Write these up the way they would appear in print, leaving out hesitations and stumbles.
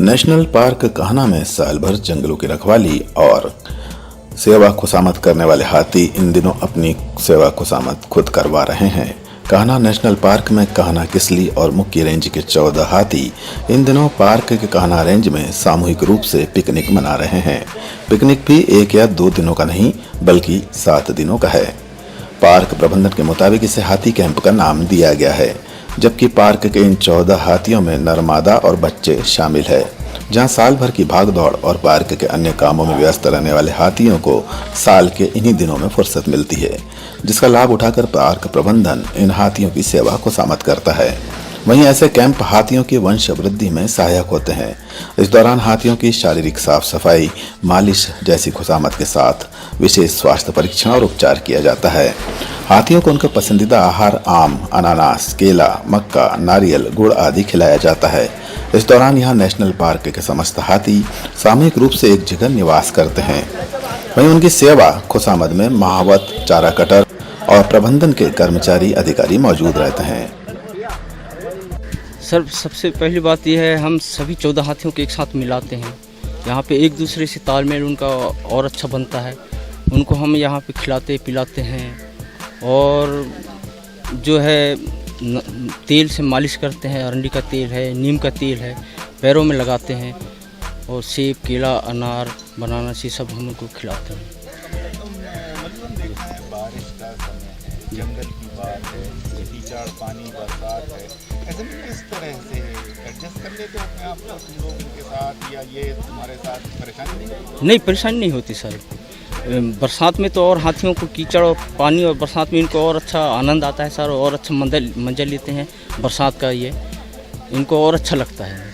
National park Kanha में साल भर जंगलों की रखवाली और सेवा खुशामद करने वाले हाथी इन दिनों अपनी सेवा खुशामद खुद करवा रहे हैं। कान्हा नेशनल पार्क में कान्हा किसली और मुख्य रेंज के 14 हाथी इन दिनों पार्क के कान्हा रेंज में सामूहिक रूप से पिकनिक मना रहे हैं। पिकनिक भी 1 या 2 दिनों का नहीं बल्कि 7 दिनों का है। पार्क प्रबंधन के मुताबिक इसे हाथी कैंप का नाम दिया गया है, जबकि पार्क के इन 14 हाथियों में नरमादा और बच्चे शामिल है, जहां साल भर की भागदौड़ और पार्क के अन्य कामों में व्यस्त रहने वाले हाथियों को साल के इन्हीं दिनों में फुर्सत मिलती है, जिसका लाभ उठाकर पार्क प्रबंधन इन हाथियों की सेवा खुशामद करता है। वहीं ऐसे कैंप हाथियों की वंश वृद्धि में सहायक होते हैं। इस दौरान हाथियों की शारीरिक साफ सफाई, मालिश जैसी खुशामद के साथ विशेष स्वास्थ्य परीक्षण और उपचार किया जाता है। हाथियों को उनका पसंदीदा आहार आम, अनानास, केला, मक्का, नारियल, गुड़ आदि खिलाया जाता है। इस दौरान यहाँ नेशनल पार्क के समस्त हाथी सामूहिक रूप से एक जगह निवास करते हैं। वहीं उनकी सेवा खुशामद में महावत, चारा कटर और प्रबंधन के कर्मचारी अधिकारी मौजूद रहते हैं। सर, सबसे पहली बात यह है, हम सभी 14 हाथियों को एक साथ मिलाते हैं। यहाँ पे एक दूसरे से तालमेल उनका और अच्छा बनता है। उनको हम यहाँ पे खिलाते पिलाते हैं और जो है तेल से मालिश करते हैं। अरंडी का तेल है, नीम का तेल है, पैरों में लगाते हैं और सेब, केला, अनार, बनाना ये सब हम उनको खिलाते हैं। बारिश का समय है, जंगल की बात है, कीचड़, पानी, बरसात है, ऐसे में किस तरह से एडजस्ट कर लेते हो अपने आप को तुम लोग उनके साथ, या ये तुम्हारे साथ परेशानी नहीं होती? नहीं, परेशानी नहीं होती सर। बरसात में तो और हाथियों को कीचड़ और पानी और बरसात में इनको और अच्छा आनंद आता है सर, और अच्छा मजा लेते हैं बरसात का। ये इनको और अच्छा लगता है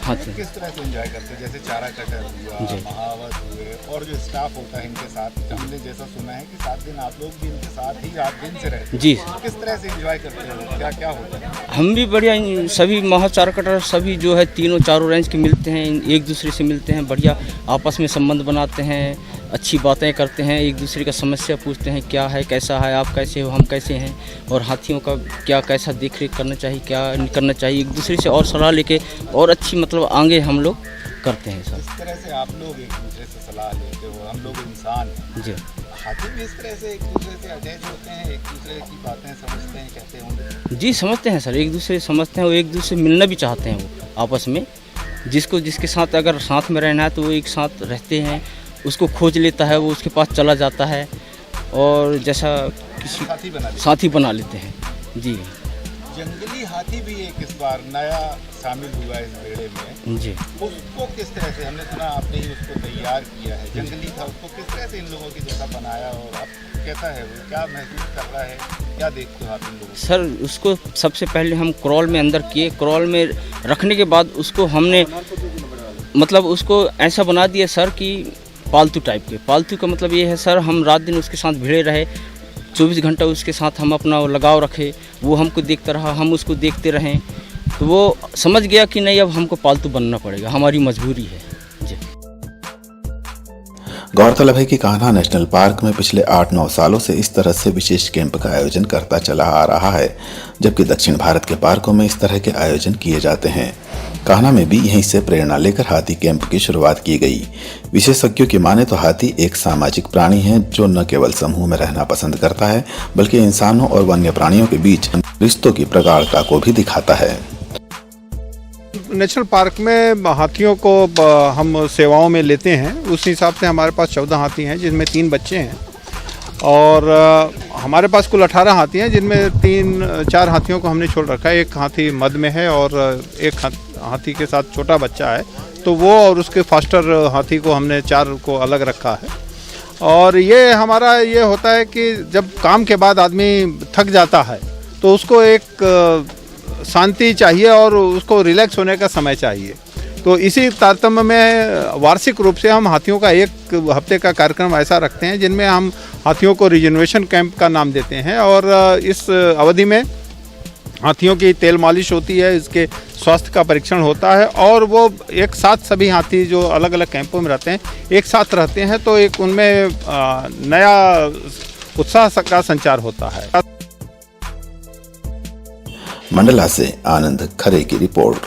हाथी। किस तरह से एंजॉय करते हैं? जैसे चारा कटर हुआ, महावत हुए, और जो स्टाफ होता है इनके साथ, हमने जैसा सुना है कि 7 दिन आप लोग भी इनके साथ ही रात दिन से रहते हैं। जी, किस तरह से एंजॉय करते हैं? क्या क्या होता है? हम भी बढ़िया, सभी महावत, चारा कटर सभी जो है तीनों चारों रेंज के मिलते हैं, एक दूसरे से मिलते हैं, बढ़िया आपस में संबंध बनाते हैं, अच्छी बातें करते हैं, एक दूसरे का समस्या पूछते हैं, क्या है, कैसा है, आप कैसे हो, हम कैसे हैं, और हाथियों का क्या कैसा देख रेख करना चाहिए, क्या करना चाहिए, एक दूसरे से और सलाह लेके और अच्छी मतलब आगे हम लोग करते हैं सर। इस तरह से आप लोग एक दूसरे से सलाह लेते हो, हम लोग इंसान हैं जी। हाथी भी इस तरह से एक दूसरे से अटैच होते हैं, एक दूसरे की बातें समझते हैं, कहते होंगे? जी, समझते हैं सर, एक दूसरे समझते हैं, वो एक दूसरे से मिलना भी चाहते हैं वो आपस में। जिसको जिसके साथ अगर साथ में रहना है तो वो एक साथ रहते हैं, उसको खोज लेता है, वो उसके पास चला जाता है और जैसा किसी साथी बना लेते हैं। जी, जंगली हाथी भी एक इस बार नया शामिल हुआ है इस बेड़े में। जी, उसको किस तरह से, हमने सुना आपने ही उसको तैयार किया है, जंगली था, उसको किस तरह से इन लोगों की जैसा बनाया, और अब कैसा है वो, क्या महसूस कर रहा है, क्या देखते हो आप इन लोगों को? सर, उसको सबसे पहले हम क्रॉल में अंदर किए, क्रॉल में रखने के बाद उसको हमने मतलब उसको ऐसा बना दिया सर कि पालतू टाइप के। पालतू का मतलब ये है सर, हम रात दिन उसके साथ भिड़े रहे, 24 घंटा उसके साथ हम अपना लगाव रखे, वो हमको देखता रहा, हम उसको देखते रहें, तो वो समझ गया कि नहीं अब हमको पालतू बनना पड़ेगा, हमारी मजबूरी है। जी। गौरतलब है कि कान्हा नेशनल पार्क में पिछले 8-9 सालों से इस तरह से विशेष कैंप का आयोजन करता चला आ रहा है, जबकि दक्षिण भारत के पार्कों में इस तरह के आयोजन किए जाते हैं। कान्हा में भी यहीं से प्रेरणा लेकर हाथी कैंप की शुरुआत की गई। विशेषज्ञों की माने तो हाथी एक सामाजिक प्राणी है जो न केवल समूह में रहना पसंद करता है, बल्कि इंसानों और वन्य प्राणियों के बीच रिश्तों की प्रगाढ़ता को भी दिखाता है। नेशनल पार्क में हाथियों को हम सेवाओं में लेते हैं। उस हिसाब से हमारे पास 14 हाथी हैं, जिनमें 3 बच्चे हैं, और हमारे पास कुल 18 हाथी हैं, जिनमें 3-4 हाथियों को हमने छोड़ रखा है। एक हाथी मद में है और एक हाथी के साथ छोटा बच्चा है, तो वो और उसके फास्टर हाथी को हमने 4 को अलग रखा है। और ये हमारा ये होता है कि जब काम के बाद आदमी थक जाता है तो उसको एक शांति चाहिए और उसको रिलैक्स होने का समय चाहिए। तो इसी तारतम्य में वार्षिक रूप से हम हाथियों का 1 हफ्ते का कार्यक्रम ऐसा रखते हैं, जिनमें हम हाथियों को रिजर्वेशन कैंप का नाम देते हैं, और इस अवधि में हाथियों की तेल मालिश होती है, इसके स्वास्थ्य का परीक्षण होता है, और वो एक साथ सभी हाथी जो अलग अलग कैंपों में रहते हैं एक साथ रहते हैं, तो एक उनमें नया उत्साह का संचार होता है। मंडला से आनंद खरे की रिपोर्ट।